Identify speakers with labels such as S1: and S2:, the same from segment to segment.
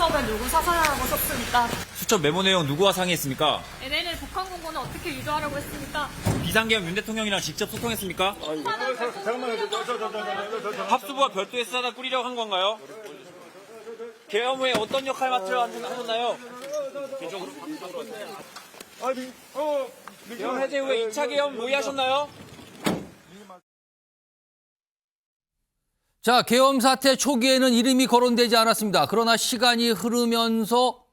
S1: 수첩에 누구 사살하라고 썼습니까?
S2: 수첩 메모 내용 누구와 상의했습니까?
S1: NLL 북한 공고는 어떻게 유도하라고 했습니까?
S2: 비상계엄 윤 대통령이랑 직접 소통했습니까? 합수부가 별도의 수사단 꾸리려고 한 건가요? 계엄 후에 어떤 역할 맡으려 하셨나요? 계엄 해제 후에 2차 계엄 모의하셨나요?
S3: 자, 계엄 사태 초기에는 이름이 거론되지 않았습니다. 그러나 시간이 흐르면서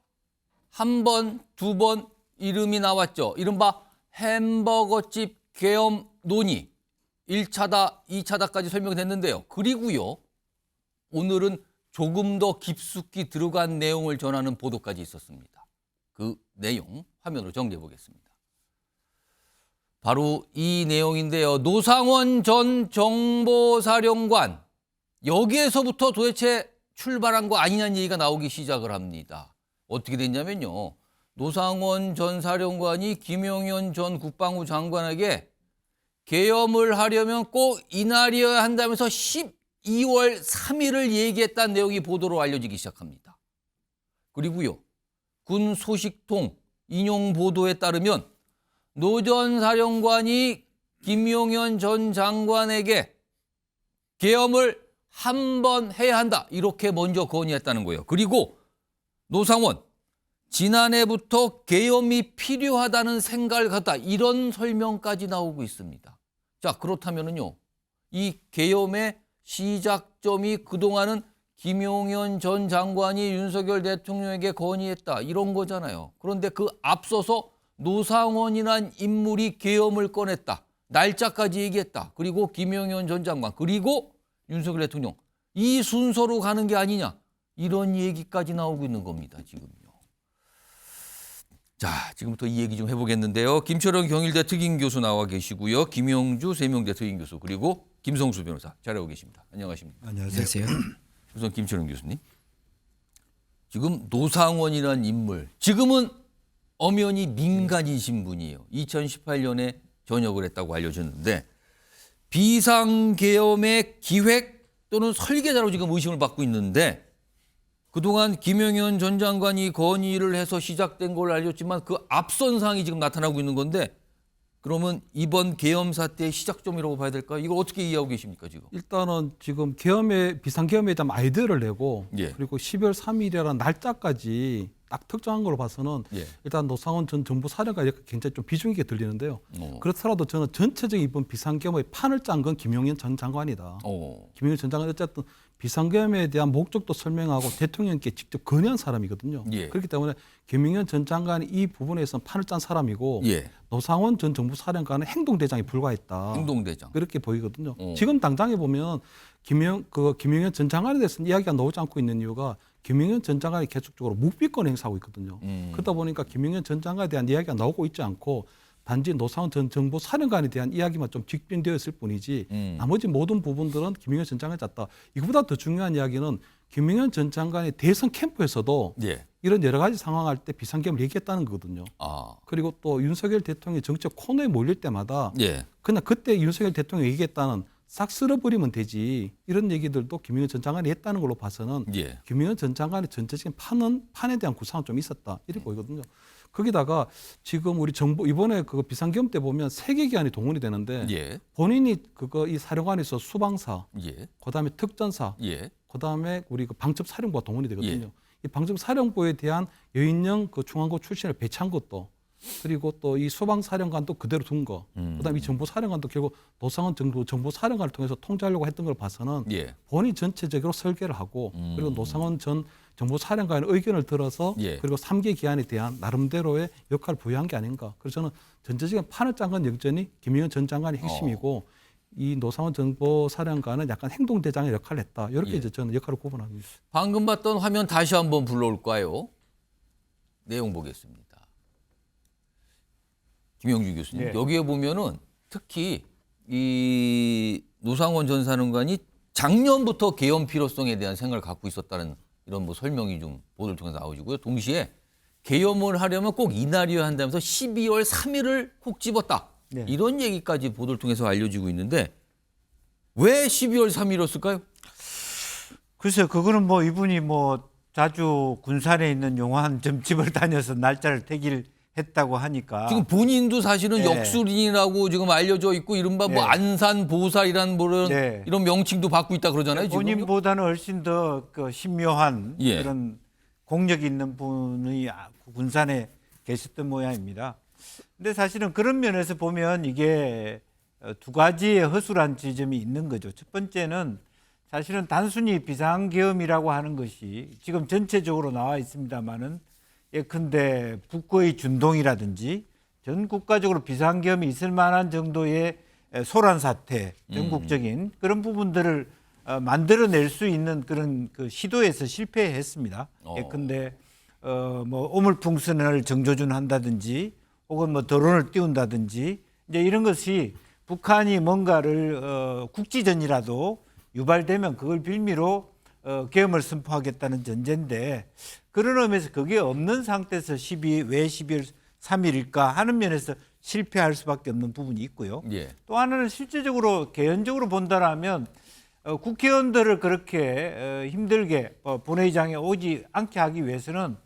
S3: 한 번, 두 번 이름이 나왔죠. 이른바 햄버거집 계엄 논의. 1차다, 2차다까지 설명됐는데요. 그리고요, 오늘은 조금 더 깊숙이 들어간 내용을 전하는 보도까지 있었습니다. 그 내용 화면으로 정리해 보겠습니다. 바로 이 내용인데요. 노상원 전 정보사령관, 여기에서부터 도대체 출발한 거 아니냐는 얘기가 나오기 시작을 합니다. 어떻게 됐냐면요. 노상원 전 사령관이 김용현 전 국방부 장관에게 계엄을 하려면 꼭 이날이어야 한다면서 12월 3일을 얘기했다는 내용이 보도로 알려지기 시작합니다. 그리고요. 군 소식통 인용 보도에 따르면 노 전 사령관이 김용현 전 장관에게 계엄을 한 번 해야 한다. 이렇게 먼저 건의했다는 거예요. 그리고 노상원, 지난해부터 계엄이 필요하다는 생각을 갖다 이런 설명까지 나오고 있습니다. 자, 그렇다면은요. 이 계엄의 시작점이 그동안은 김용현 전 장관이 윤석열 대통령에게 건의했다. 이런 거잖아요. 그런데 그 앞서서 노상원이란 인물이 계엄을 꺼냈다. 날짜까지 얘기했다. 그리고 김용현 전 장관, 그리고 윤석열 대통령. 이 순서로 가는 게 아니냐. 이런 얘기까지 나오고 있는 겁니다. 지금요. 자, 지금부터 이 얘기 좀 해보겠는데요. 김철원 경일대 특임교수 나와 계시고요. 김영주 세명대 특임교수, 그리고 김성수 변호사 자리하고 계십니다. 안녕하십니까?
S4: 안녕하세요.
S3: 우선 김철원 교수님. 지금 노상원이라는 인물, 지금은 엄연히 민간이신 분이에요. 2018년에 전역을 했다고 알려졌는데 비상계엄의 기획 또는 설계자로 지금 의심을 받고 있는데 그동안 김용현 전 장관이 건의를 해서 시작된 걸로 알려졌지만 그 앞선 사항이 지금 나타나고 있는 건데 그러면 이번 계엄 사태의 시작점이라고 봐야 될까요? 이걸 어떻게 이해하고 계십니까 지금?
S4: 일단은 지금 비상계엄에 대한 아이디어를 내고
S3: 예.
S4: 그리고 12월 3일이라는 날짜까지 딱 특정한 걸로 봐서는
S3: 예.
S4: 일단 노상원 전 정부 사령관이 굉장히 좀 비중 있게 들리는데요.
S3: 오.
S4: 그렇더라도 저는 전체적인 이번 비상계엄의 판을 짠 건 김용현 전 장관이다.
S3: 오.
S4: 김용현 전 장관은 어쨌든 비상계엄에 대한 목적도 설명하고 대통령께 직접 건의한 사람이거든요.
S3: 예.
S4: 그렇기 때문에 김용현 전 장관이 이 부분에서 판을 짠 사람이고
S3: 예.
S4: 노상원 전 정부 사령관은 행동대장에 불과했다.
S3: 행동대장.
S4: 그렇게 보이거든요.
S3: 어.
S4: 지금 당장에 보면 김용현 전 장관에 대해서는 이야기가 나오지 않고 있는 이유가 김용현 전 장관이 계속적으로 묵비권 행사하고 있거든요. 그러다 보니까 김용현 전 장관에 대한 이야기가 나오고 있지 않고 단지 노상원 전 정부 사령관에 대한 이야기만 좀 직변되어 있을 뿐이지 나머지 모든 부분들은 김용현 전 장관이 짰다. 이거보다 더 중요한 이야기는 김용현 전 장관의 대선 캠프에서도
S3: 예.
S4: 이런 여러 가지 상황할 때 비상계엄을 얘기했다는 거거든요.
S3: 아.
S4: 그리고 또 윤석열 대통령이 정책 코너에 몰릴 때마다
S3: 예.
S4: 그냥 그때 윤석열 대통령이 얘기했다는 싹 쓸어버리면 되지 이런 얘기들도 김용현 전 장관이 했다는 걸로 봐서는
S3: 예.
S4: 김용현 전 장관의 전체적인 판에 대한 구상은 좀 있었다 이렇게 보이거든요. 거기다가 지금 우리 정부 이번에 그 비상계엄 때 보면 3개 기관이 동원이 되는데
S3: 예.
S4: 본인이 이 사령관에서 수방사,
S3: 예.
S4: 그다음에 특전사,
S3: 예.
S4: 그다음에 우리 그 방첩사령부가 동원이 되거든요.
S3: 예.
S4: 이 방첩사령부에 대한 여인영 그 중앙고 출신을 배치한 것도 그리고 또 이 수방사령관도 그대로 둔 거, 그다음에 이 정보사령관도 결국 노상원 정보사령관을 통해서 통제하려고 했던 걸 봐서는
S3: 예.
S4: 본인이 전체적으로 설계를 하고 그리고 노상원 전 정보사령관의 의견을 들어서
S3: 예.
S4: 그리고 3개 기관에 대한 나름대로의 역할을 부여한 게 아닌가. 그래서 저는 전체적인 판을 짠 건 여전히 김용현 전 장관이 핵심이고 이 노상원 정보사령관은 약간 행동대장의 역할을 했다. 이렇게
S3: 예.
S4: 이제 저는 역할을 구분합니다.
S3: 방금 봤던 화면 다시 한번 불러올까요? 내용 보겠습니다. 김영주 교수님.
S5: 네.
S3: 여기에 보면은 특히 이 노상원 전 사령관이 작년부터 계엄 필요성에 대한 생각을 갖고 있었다는 이런 뭐 설명이 좀 보도를 통해서 나오시고요. 동시에 계엄을 하려면 꼭 이날이어야 한다면서 12월 3일을 콕 집었다.
S5: 네.
S3: 이런 얘기까지 보도를 통해서 알려지고 있는데 왜 12월 3일이었을까요?
S5: 글쎄요, 그거는 뭐 이분이 뭐 자주 군산에 있는 용화한 점집을 다녀서 날짜를 택일했다고 하니까
S3: 지금 본인도 사실은
S5: 네.
S3: 역술인이라고 지금 알려져 있고 이른바 뭐
S5: 네.
S3: 안산보살이라는 뭐
S5: 네.
S3: 이런 명칭도 받고 있다 그러잖아요. 지금.
S5: 본인보다는 훨씬 더 그 신묘한
S3: 예.
S5: 그런 공력 있는 분이 군산에 계셨던 모양입니다. 근데 사실은 그런 면에서 보면 이게 두 가지의 허술한 지점이 있는 거죠. 첫 번째는 사실은 단순히 비상계엄이라고 하는 것이 지금 전체적으로 나와 있습니다만은 예컨대 북구의 준동이라든지 전 국가적으로 비상계엄이 있을 만한 정도의 소란 사태, 전국적인 그런 부분들을 만들어낼 수 있는 그런 그 시도에서 실패했습니다. 예컨대 뭐 오물풍선을 정조준한다든지 혹은 뭐 드론을 띄운다든지 이제 이런 것이 북한이 뭔가를 국지전이라도 유발되면 그걸 빌미로 계엄을 선포하겠다는 전제인데 그런 의미에서 그게 없는 상태에서 왜 12월 3일일까 하는 면에서 실패할 수밖에 없는 부분이 있고요.
S3: 예.
S5: 또 하나는 실제적으로 개연적으로 본다라면 국회의원들을 그렇게 힘들게 본회의장에 오지 않게 하기 위해서는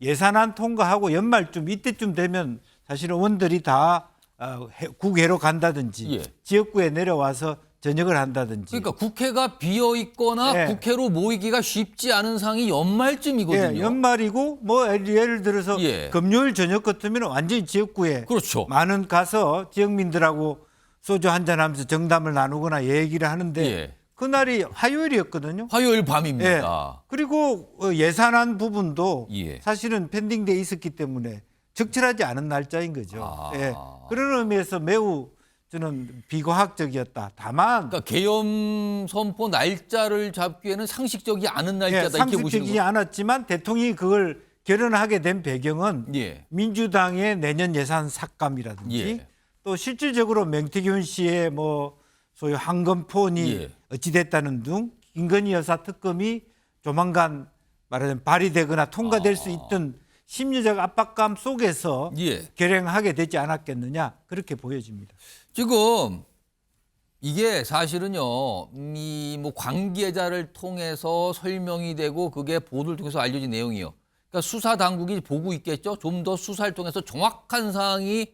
S5: 예산안 통과하고 연말쯤 이때쯤 되면 사실 의원들이 다 국회로 간다든지
S3: 예.
S5: 지역구에 내려와서 전역을 한다든지.
S3: 그러니까 국회가 비어 있거나
S5: 네.
S3: 국회로 모이기가 쉽지 않은 상이 연말쯤이거든요.
S5: 예, 연말이고 뭐 예를 들어서
S3: 예.
S5: 금요일 저녁 같으면 완전히 지역구에
S3: 그렇죠.
S5: 많은 가서 지역민들하고 소주 한잔하면서 정담을 나누거나 얘기를 하는데
S3: 예.
S5: 그날이 화요일이었거든요.
S3: 화요일
S5: 예.
S3: 밤입니다.
S5: 그리고 예산안 부분도
S3: 예.
S5: 사실은 펜딩돼 있었기 때문에 적절하지 않은 날짜인 거죠.
S3: 아.
S5: 예. 그런 의미에서 매우 저는 비과학적이었다. 다만
S3: 그러니까 계엄 선포 날짜를 잡기에는 상식적이 않은 날짜다 이렇게 보시는
S5: 상식적이지
S3: 거예요.
S5: 않았지만 대통령이 그걸 결연하게 된 배경은
S3: 예.
S5: 민주당의 내년 예산 삭감이라든지
S3: 예.
S5: 또 실질적으로 명태균 씨의 뭐 소위 황금폰이
S3: 예.
S5: 어찌됐다는 등 김건희 여사 특검이 조만간 말하자면 발의되거나 통과될 수 있던 심리적 압박감 속에서
S3: 예.
S5: 결행하게 되지 않았겠느냐 그렇게 보여집니다.
S3: 지금 이게 사실은요, 이 뭐 관계자를 통해서 설명이 되고 그게 보도를 통해서 알려진 내용이에요. 그러니까 수사 당국이 보고 있겠죠. 좀 더 수사를 통해서 정확한 사항이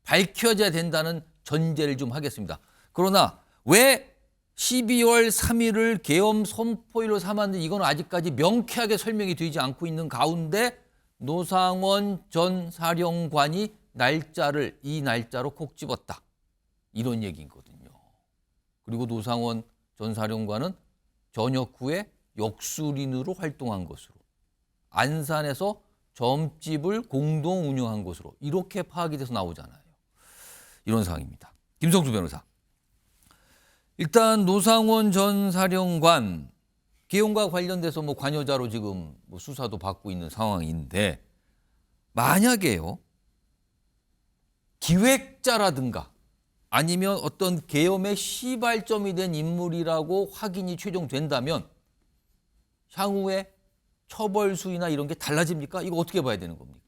S3: 밝혀져야 된다는 전제를 좀 하겠습니다. 그러나 왜 12월 3일을 계엄 선포일로 삼았는지 이건 아직까지 명쾌하게 설명이 되지 않고 있는 가운데 노상원 전 사령관이 이 날짜로 콕 집었다. 이런 얘기거든요. 그리고 노상원 전 사령관은 전역 후에 역술인으로 활동한 것으로 안산에서 점집을 공동 운영한 것으로 이렇게 파악이 돼서 나오잖아요. 이런 상황입니다. 김성수 변호사. 일단 노상원 전 사령관 계엄과 관련돼서 뭐 관여자로 지금 뭐 수사도 받고 있는 상황인데 만약에요 기획자라든가 아니면 어떤 계엄의 시발점이 된 인물이라고 확인이 최종된다면 향후에 처벌 수위나 이런 게 달라집니까? 이거 어떻게 봐야 되는 겁니까?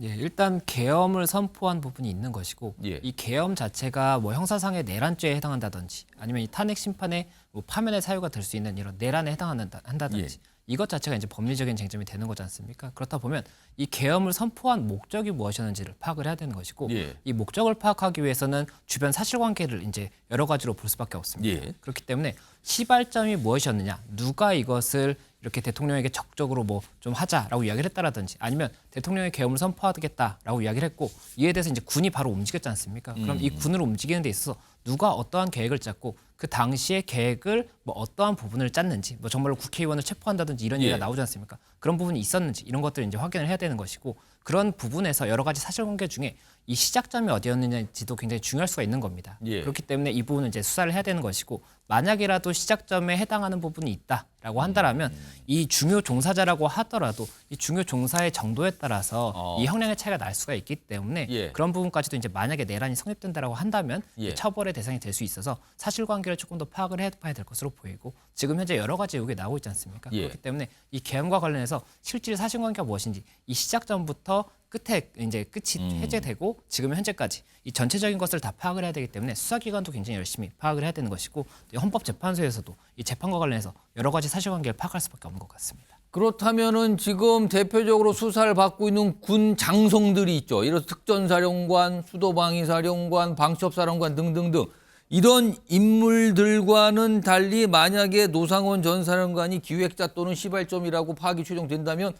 S6: 예, 일단 계엄을 선포한 부분이 있는 것이고
S3: 예.
S6: 이 계엄 자체가 뭐 형사상의 내란죄에 해당한다든지 아니면 이 탄핵 심판의 뭐 파면의 사유가 될 수 있는 이런 내란에 해당한다든지 이것 자체가 이제 법리적인 쟁점이 되는 거지 않습니까? 그렇다 보면 이 계엄을 선포한 목적이 무엇이었는지를 파악을 해야 되는 것이고
S3: 예.
S6: 이 목적을 파악하기 위해서는 주변 사실관계를 이제 여러 가지로 볼 수밖에 없습니다.
S3: 예.
S6: 그렇기 때문에 시발점이 무엇이었느냐, 누가 이것을 이렇게 대통령에게 적극적으로 뭐 좀 하자라고 이야기를 했다라든지 아니면 대통령의 계엄을 선포하겠다라고 이야기를 했고 이에 대해서 이제 군이 바로 움직였지 않습니까? 그럼 이 군을 움직이는 데 있어서 누가 어떠한 계획을 짰고 그 당시의 계획을 뭐 어떠한 부분을 짰는지 뭐 정말로 국회의원을 체포한다든지 이런 얘기가 나오지 않습니까? 그런 부분이 있었는지 이런 것들을 이제 확인을 해야 되는 것이고 그런 부분에서 여러 가지 사실관계 중에 이 시작점이 어디였느냐지도 굉장히 중요할 수가 있는 겁니다.
S3: 예.
S6: 그렇기 때문에 이 부분은 이제 수사를 해야 되는 것이고 만약이라도 시작점에 해당하는 부분이 있다라고 한다라면 이 중요 종사자라고 하더라도 이 중요 종사의 정도에 따라서 이 형량의 차이가 날 수가 있기 때문에
S3: 예.
S6: 그런 부분까지도 이제 만약에 내란이 성립된다라고 한다면
S3: 예.
S6: 처벌의 대상이 될 수 있어서 사실관계를 조금 더 파악을 해봐야 될 것으로 보이고 지금 현재 여러 가지 의혹이 나오고 있지 않습니까?
S3: 예.
S6: 그렇기 때문에 이 계엄과 관련해서 실질 사실관계가 무엇인지 이 시작점부터 끝에 이제 끝이 해제되고 지금 현재까지 이 전체적인 것을 다 파악을 해야 되기 때문에 수사기관도 굉장히 열심히 파악을 해야 되는 것이고 헌법재판소에서도 이 재판과 관련해서 여러 가지 사실관계를 파악할 수밖에 없는 것 같습니다.
S3: 그렇다면은 지금 대표적으로 수사를 받고 있는 군 장성들이 있죠. 이런 특전사령관, 수도방위사령관, 방첩사령관 등등등 이런 인물들과는 달리 만약에 노상원 전 사령관이 기획자 또는 시발점이라고 파악이 추정된다면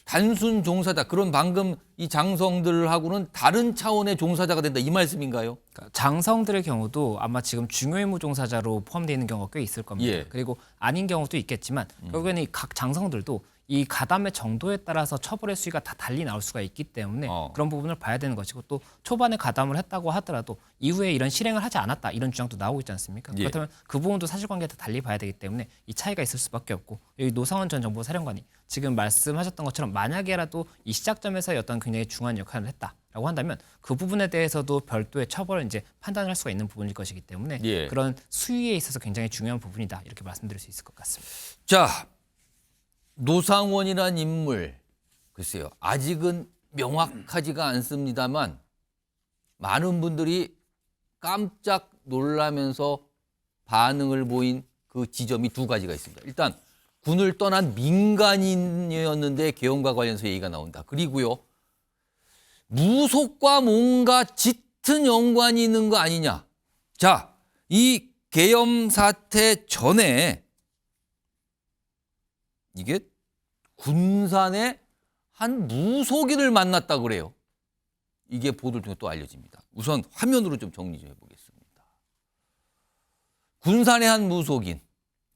S3: 단순 종사자, 그런 방금 이 장성들하고는 다른 차원의 종사자가 된다 이 말씀인가요?
S6: 그러니까 장성들의 경우도 아마 지금 중요임무 종사자로 포함되어 있는 경우가 꽤 있을 겁니다.
S3: 예.
S6: 그리고 아닌 경우도 있겠지만 결국에는 이 각 장성들도 이 가담의 정도에 따라서 처벌의 수위가 다 달리 나올 수가 있기 때문에 그런 부분을 봐야 되는 것이고, 또 초반에 가담을 했다고 하더라도 이후에 이런 실행을 하지 않았다 이런 주장도 나오고 있지 않습니까?
S3: 예.
S6: 그렇다면 그 부분도 사실관계에 다 달리 봐야 되기 때문에 이 차이가 있을 수밖에 없고, 여기 노상원 전 정보사령관이 지금 말씀하셨던 것처럼 만약에라도 이 시작점에서 어떤 굉장히 중요한 역할을 했다라고 한다면 그 부분에 대해서도 별도의 처벌을 이제 판단을 할 수가 있는 부분일 것이기 때문에
S3: 예.
S6: 그런 수위에 있어서 굉장히 중요한 부분이다 이렇게 말씀드릴 수 있을 것 같습니다.
S3: 자, 노상원이란 인물, 글쎄요, 아직은 명확하지가 않습니다만 많은 분들이 깜짝 놀라면서 반응을 보인 그 지점이 두 가지가 있습니다. 일단 군을 떠난 민간인이었는데 계엄과 관련해서 얘기가 나온다. 그리고요, 무속과 뭔가 짙은 연관이 있는 거 아니냐. 자, 이 계엄 사태 전에 이게 군산에 한 무속인을 만났다 그래요. 이게 보도를 통해 또 알려집니다. 우선 화면으로 좀 정리 좀 해보겠습니다. 군산의 한 무속인.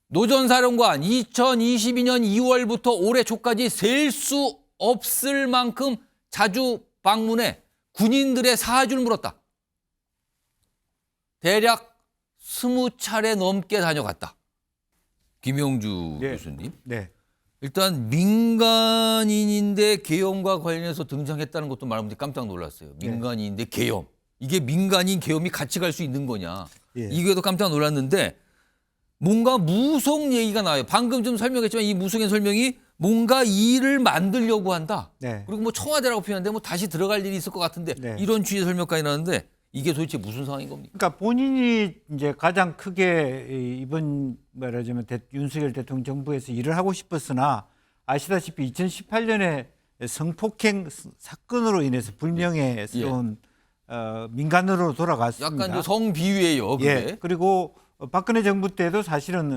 S3: 노 전 사령관 2022년 2월부터 올해 초까지 셀 수 없을 만큼 자주 방문해 군인들의 사주를 물었다. 대략 20차례 넘게 다녀갔다. 김용주
S5: 네.
S3: 교수님.
S5: 네.
S3: 일단 민간인인데 계엄과 관련해서 등장했다는 것도 말하면 깜짝 놀랐어요. 민간인인데 계엄. 이게 민간인 계엄이 같이 갈 수 있는 거냐.
S5: 예.
S3: 이게도 깜짝 놀랐는데 뭔가 무속 얘기가 나와요. 방금 좀 설명했지만 이 무속인 설명이 뭔가 일을 만들려고 한다.
S5: 네.
S3: 그리고 뭐 청와대라고 표현하는데 뭐 다시 들어갈 일이 있을 것 같은데
S5: 네.
S3: 이런 취지의 설명까지 나왔는데 이게 도대체 무슨 상황인 겁니까?
S5: 그러니까 본인이 이제 가장 크게 이번 말하자면 윤석열 대통령 정부에서 일을 하고 싶었으나 아시다시피 2018년에 성폭행 사건으로 인해서 불명예스러운 민간으로 돌아갔습니다.
S3: 약간 성비유예요. 그게.
S5: 예. 그리고 박근혜 정부 때도 사실은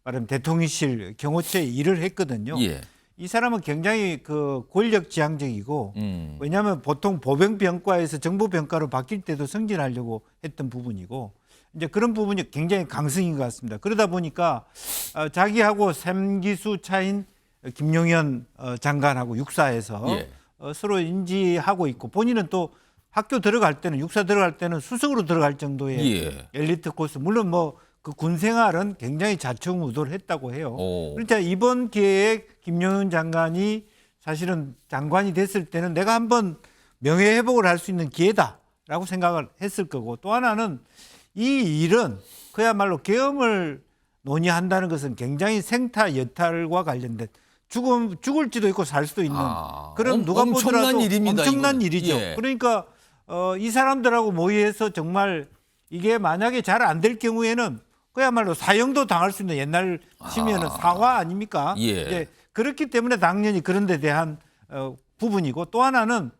S5: 말하면 대통령실 경호처에 일을 했거든요.
S3: 예.
S5: 이 사람은 굉장히 그 권력지향적이고 왜냐하면 보통 보병병과에서 정보병과로 바뀔 때도 승진하려고 했던 부분이고 이제 그런 부분이 굉장히 강성인 것 같습니다. 그러다 보니까 자기하고 3기수 차인 김용현 장관하고 육사에서
S3: 예.
S5: 서로 인지하고 있고 본인은 또 학교 들어갈 때는 육사 들어갈 때는 수석으로 들어갈 정도의
S3: 예.
S5: 엘리트 코스 물론 뭐 그 군 생활은 굉장히 자충우돌 했다고 해요.
S3: 오.
S5: 그러니까 이번 기회에 김용현 장관이 사실은 장관이 됐을 때는 내가 한번 명예회복을 할 수 있는 기회다라고 생각을 했을 거고 또 하나는 이 일은 그야말로 계엄을 논의한다는 것은 굉장히 생타 여탈과 관련된 죽을지도 있고 살 수도 있는 그럼 누가
S3: 엄청난
S5: 보더라도
S3: 일입니다,
S5: 엄청난
S3: 이거는.
S5: 일이죠.
S3: 예.
S5: 그러니까 이 사람들하고 모의해서 정말 이게 만약에 잘 안 될 경우에는 그야말로 사형도 당할 수 있는 옛날 치면은 사화 아닙니까?
S3: 예.
S5: 이제 그렇기 때문에 당연히 그런 데 대한 부분이고 또 하나는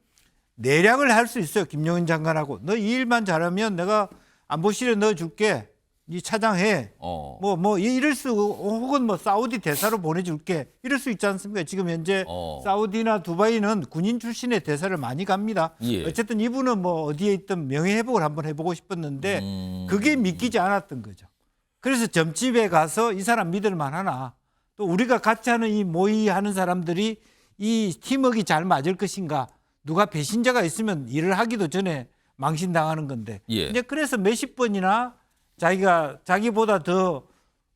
S5: 내략을 할 수 있어요. 김용현 장관하고 너 이 일만 잘하면 내가 안보실에 넣어줄게. 네 차장해. 뭐 이럴 수 혹은 뭐 사우디 대사로 보내줄게. 이럴 수 있지 않습니까? 지금 현재 사우디나 두바이는 군인 출신의 대사를 많이 갑니다.
S3: 예.
S5: 어쨌든 이분은 뭐 어디에 있든 명예회복을 한번 해보고 싶었는데 그게 믿기지 않았던 거죠. 그래서 점집에 가서 이 사람 믿을만 하나 또 우리가 같이 하는 이 모의하는 사람들이 이 팀워크가 잘 맞을 것인가 누가 배신자가 있으면 일을 하기도 전에 망신당하는 건데
S3: 예.
S5: 이제 그래서 몇십 번이나 자기보다 더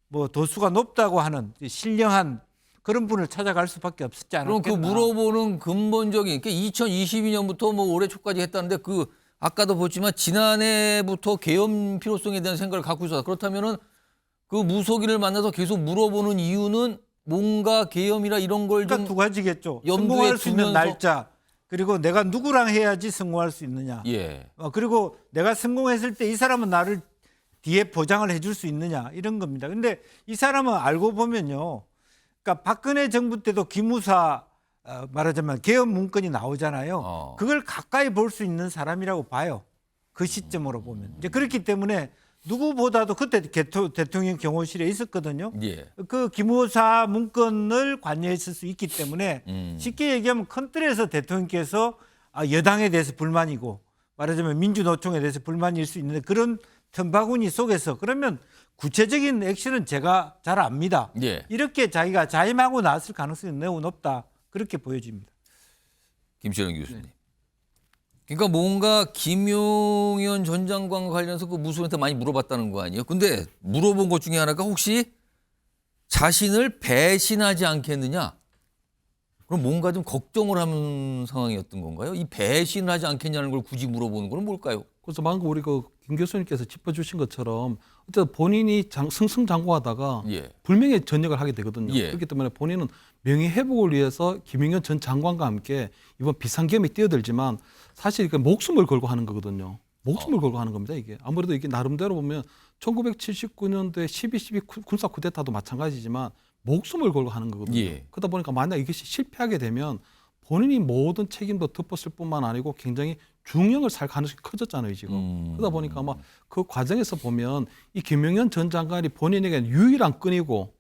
S5: 뭐 도수가 높다고 하는 신령한 그런 분을 찾아갈 수밖에 없었지
S3: 그럼
S5: 않았겠나.
S3: 그 물어보는 근본적인, 그러니까 2022년부터 뭐 올해 초까지 했다는데 그 아까도 보지만 지난해부터 계엄 필요성에 대한 생각을 갖고 있었다. 그렇다면은 그 무속인을 만나서 계속 물어보는 이유는 뭔가 계엄이라 이런 걸 좀
S5: 그러니까 두 가지겠죠.
S3: 염두에
S5: 성공할 수 있는
S3: 두면서-
S5: 날짜 그리고 내가 누구랑 해야지 성공할 수 있느냐.
S3: 예.
S5: 그리고 내가 성공했을 때 이 사람은 나를 뒤에 보장을 해줄 수 있느냐 이런 겁니다. 근데 이 사람은 알고 보면요. 그러니까 박근혜 정부 때도 기무사 말하자면 개헌 문건이 나오잖아요. 그걸 가까이 볼 수 있는 사람이라고 봐요. 그 시점으로 보면. 이제 그렇기 때문에 누구보다도 그때 대통령 경호실에 있었거든요.
S3: 예.
S5: 그 기무사 문건을 관여했을 수 있기 때문에 쉽게 얘기하면 큰 틀에서 대통령께서 여당에 대해서 불만이고 말하자면 민주노총에 대해서 불만일 수 있는데 그런 틈바구니 속에서 그러면 구체적인 액션은 제가 잘 압니다.
S3: 예.
S5: 이렇게 자기가 자임하고 나왔을 가능성이 매우 높다. 그렇게 보여집니다.
S3: 김철영 교수님. 그러니까 뭔가 김용현 전 장관과 관련해서 그 무소한테 많이 물어봤다는 거 아니에요? 근데 물어본 것 중에 하나가 혹시 자신을 배신하지 않겠느냐? 그럼 뭔가 좀 걱정을 하는 상황이었던 건가요? 이 배신하지 않겠냐는 걸 굳이 물어보는 건 뭘까요?
S4: 그래서 방금 우리 김 교수님께서 짚어주신 것처럼 어쨌든 본인이 승승장구하다가
S3: 예.
S4: 불명예 전역을 하게 되거든요.
S3: 예.
S4: 그렇기 때문에 본인은 명예 회복을 위해서 김용현 전 장관과 함께 이번 비상계엄에 뛰어들지만 사실 그 목숨을 걸고 하는 거거든요. 목숨을 걸고 하는 겁니다. 이게 아무래도 이게 나름대로 보면 1979년도에 12.12 군사 쿠데타도 마찬가지지만 목숨을 걸고 하는 거거든요.
S3: 예.
S4: 그러다 보니까 만약 이것이 실패하게 되면 본인이 모든 책임도 덮었을 뿐만 아니고 굉장히 중형을 살 가능성이 커졌잖아요, 지금. 그러다 보니까 아마 그 과정에서 보면 이 김용현 전 장관이 본인에게 유일한 끈이고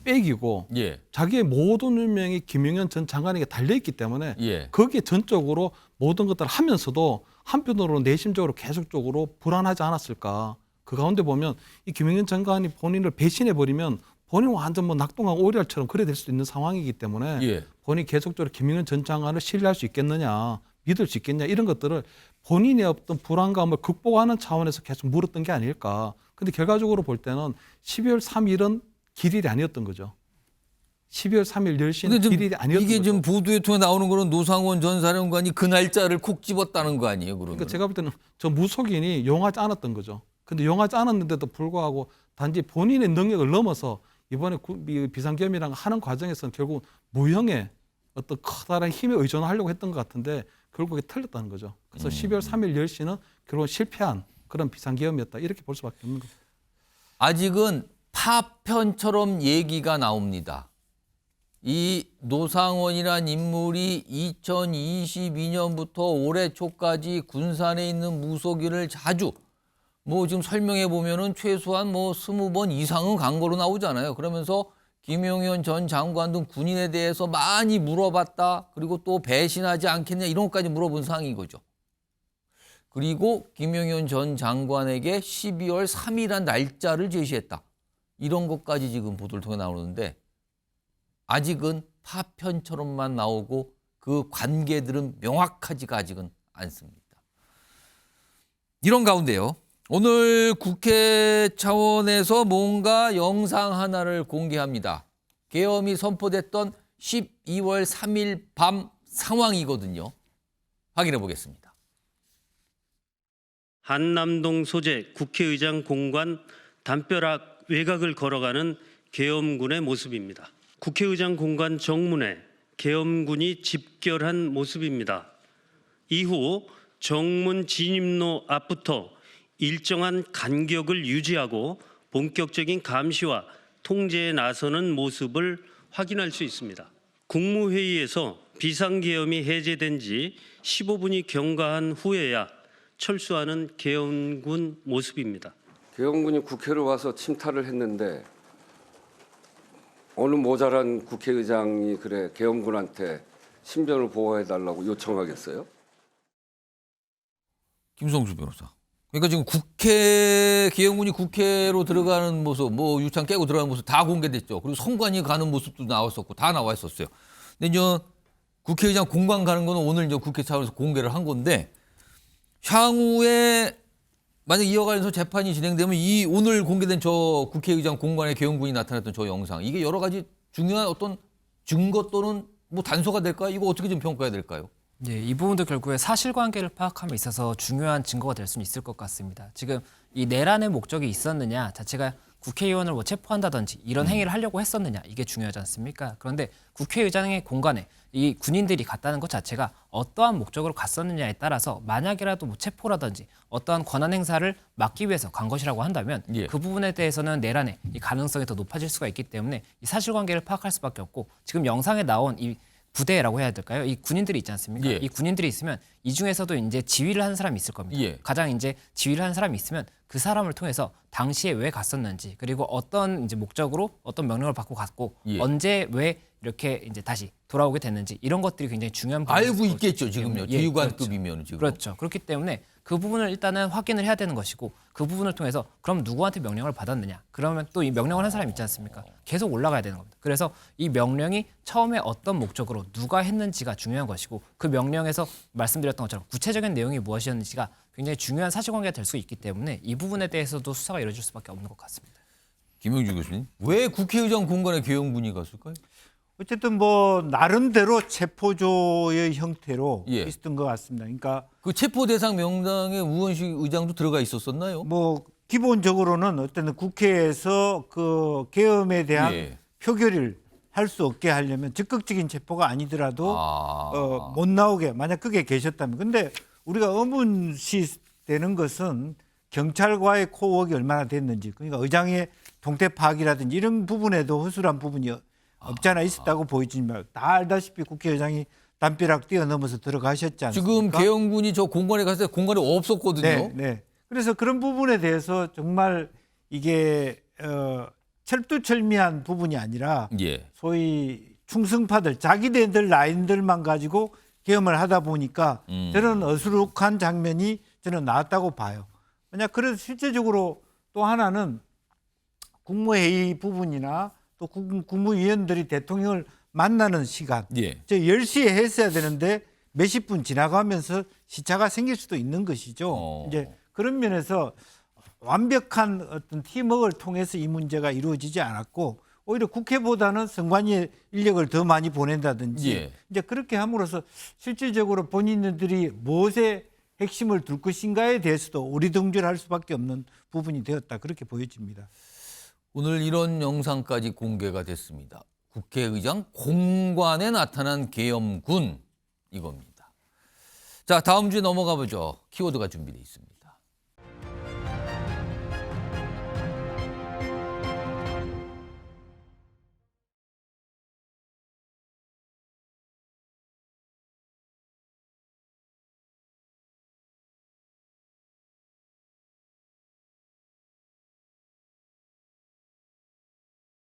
S4: 백이고
S3: 예.
S4: 자기의 모든 운명이 김용현 전 장관에게 달려있기 때문에
S3: 예.
S4: 거기에 전적으로 모든 것들을 하면서도 한편으로 내심적으로 계속적으로 불안하지 않았을까. 그 가운데 보면 이 김용현 장관이 본인을 배신해버리면 본인은 완전 뭐 낙동강 오리알처럼 그래 될 수 있는 상황이기 때문에
S3: 예.
S4: 본인이 계속적으로 김용현 전 장관을 신뢰할 수 있겠느냐, 믿을 수 있겠냐 이런 것들을 본인의 어떤 불안감을 극복하는 차원에서 계속 물었던 게 아닐까. 근데 결과적으로 볼 때는 12월 3일은 길일이 아니었던 거죠. 12월 3일 10시는 길일이 아니었던
S3: 이게
S4: 거죠.
S3: 지금 보도에 통해 나오는 거는 노상원 전 사령관이 그 날짜를 콕 집었다는 거 아니에요, 그러면?
S4: 그러니까 제가 볼 때는 저 무속인이 용하지 않았던 거죠. 근데 용하지 않았는데도 불구하고 단지 본인의 능력을 넘어서 이번에 비상계엄이랑 하는 과정에서는 결국 무형의 어떤 커다란 힘에 의존하려고 했던 것 같은데 결국에 틀렸다는 거죠. 그래서 12월 3일 10시는 결국 실패한 그런 비상계엄이었다. 이렇게 볼 수밖에 없는 거죠.
S3: 아직은 파편처럼 얘기가 나옵니다. 이 노상원이란 인물이 2022년부터 올해 초까지 군산에 있는 무속인을 자주 뭐 지금 설명해 보면은 최소한 뭐 20번 이상은 간 거로 나오잖아요. 그러면서 김용현 전 장관 등 군인에 대해서 많이 물어봤다. 그리고 또 배신하지 않겠냐 이런 것까지 물어본 상황인 거죠. 그리고 김용현 전 장관에게 12월 3일이란 날짜를 제시했다. 이런 것까지 지금 보도를 통해 나오는데 아직은 파편처럼만 나오고 그 관계들은 명확하지가 아직은 않습니다. 이런 가운데요. 오늘 국회 차원에서 뭔가 영상 하나를 공개합니다. 계엄이 선포됐던 12월 3일 밤 상황이거든요. 확인해 보겠습니다.
S7: 한남동 소재 국회의장 공관 담벼락 외곽을 걸어가는 계엄군의 모습입니다. 국회의장 공관 정문에 계엄군이 집결한 모습입니다. 이후 정문 진입로 앞부터 일정한 간격을 유지하고 본격적인 감시와 통제에 나서는 모습을 확인할 수 있습니다. 국무회의에서 비상계엄이 해제된 지 15분이 경과한 후에야 철수하는 계엄군 모습입니다.
S8: 계엄군이 국회를 와서 침탈을 했는데 어느 모자란 국회의장이 그래 계엄군한테 신변을 보호해달라고 요청하겠어요?
S3: 김성주 변호사. 그러니까 지금 계엄군이 국회로 들어가는 모습, 뭐 유창 깨고 들어가는 모습 다 공개됐죠. 그리고 선관위 가는 모습도 나왔었고 다 나와 있었어요. 근데 이제 국회의장 공관 가는 거는 오늘 이제 국회 차원에서 공개를 한 건데 향후에 만약 이어가면서 재판이 진행되면 이 오늘 공개된 저 국회의장 공관에 계엄군이 나타났던 저 영상 이게 여러 가지 중요한 어떤 증거 또는 뭐 단서가 될까요? 이거 어떻게 좀 평가해야 될까요?
S6: 예, 이 부분도 결국에 사실관계를 파악함에 있어서 중요한 증거가 될 수는 있을 것 같습니다. 지금 이 내란의 목적이 있었느냐 자체가 국회의원을 뭐 체포한다든지 이런 행위를 하려고 했었느냐 이게 중요하지 않습니까? 그런데 국회의장의 공간에 이 군인들이 갔다는 것 자체가 어떠한 목적으로 갔었느냐에 따라서 만약이라도 뭐 체포라든지 어떠한 권한 행사를 막기 위해서 간 것이라고 한다면
S3: 예.
S6: 그 부분에 대해서는 내란의 이 가능성이 더 높아질 수가 있기 때문에 이 사실관계를 파악할 수밖에 없고 지금 영상에 나온 이 부대라고 해야 될까요? 이 군인들이 있지 않습니까?
S3: 예.
S6: 이 군인들이 있으면 이 중에서도 이제 지휘를 하는 사람이 있을 겁니다.
S3: 예.
S6: 가장 이제 지휘를 하는 사람이 있으면 그 사람을 통해서 당시에 왜 갔었는지 그리고 어떤 이제 목적으로 어떤 명령을 받고 갔고
S3: 예.
S6: 언제 왜 이렇게 이제 다시 돌아오게 됐는지 이런 것들이 굉장히 중요한 부분이
S3: 알고
S6: 있기
S3: 있겠죠, 지금요.
S6: 때문에. 예,
S3: 지휘관급이면 지금.
S6: 그렇죠. 그렇기 때문에 그 부분을 일단은 확인을 해야 되는 것이고 그 부분을 통해서 그럼 누구한테 명령을 받았느냐. 그러면 또 이 명령을 한 사람이 있지 않습니까? 계속 올라가야 되는 겁니다. 그래서 이 명령이 처음에 어떤 목적으로 누가 했는지가 중요한 것이고 그 명령에서 말씀드렸던 것처럼 구체적인 내용이 무엇이었는지가 굉장히 중요한 사실관계가 될 수 있기 때문에 이 부분에 대해서도 수사가 이루어질 수밖에 없는 것 같습니다.
S3: 김영주 교수님, 왜 국회의장 공간에 계엄군이 갔을까요?
S5: 어쨌든 뭐 나름대로 체포조의 형태로
S3: 예.
S5: 있었던 것 같습니다. 그러니까
S3: 그 체포 대상 명단에 우원식 의장도 들어가 있었었나요?
S5: 뭐 기본적으로는 어떤 국회에서 그 계엄에 대한
S3: 예.
S5: 표결을 할 수 없게 하려면 적극적인 체포가 아니더라도
S3: 아.
S5: 못 나오게 만약 그게 계셨다면. 근데 우리가 의문시되는 것은 경찰과의 코어웍이 얼마나 됐는지, 그러니까 의장의 동태 파악이라든지 이런 부분에도 허술한 부분이 없지 않아 있었다고 보이지만 다 알다시피 국회의장이 담벼락 뛰어넘어서 들어가셨지 않습니까?
S3: 지금 계엄군이 저 공간에 갔을 때 공간에 없었거든요.
S5: 네, 네. 그래서 그런 부분에 대해서 정말 이게 철두철미한 부분이 아니라
S3: 예.
S5: 소위 충성파들 자기네들 라인들만 가지고 계엄을 하다 보니까 저는 어수룩한 장면이 저는 나왔다고 봐요. 만약 그래서 실제적으로 또 하나는 국무회의 부분이나 또 국무위원들이 대통령을 만나는 시간,
S3: 예.
S5: 저 10시에 했어야 되는데 몇십 분 지나가면서 시차가 생길 수도 있는 것이죠. 이제 그런 면에서 완벽한 어떤 팀워크를 통해서 이 문제가 이루어지지 않았고 오히려 국회보다는 선관위의 인력을 더 많이 보낸다든지
S3: 예.
S5: 이제 그렇게 함으로써 실질적으로 본인들이 무엇에 핵심을 둘 것인가에 대해서도 오리둥절할 수밖에 없는 부분이 되었다 그렇게 보여집니다.
S3: 오늘 이런 영상까지 공개가 됐습니다. 국회의장 공관에 나타난 계엄군 이겁니다. 자, 다음 주에 넘어가 보죠. 키워드가 준비되어 있습니다.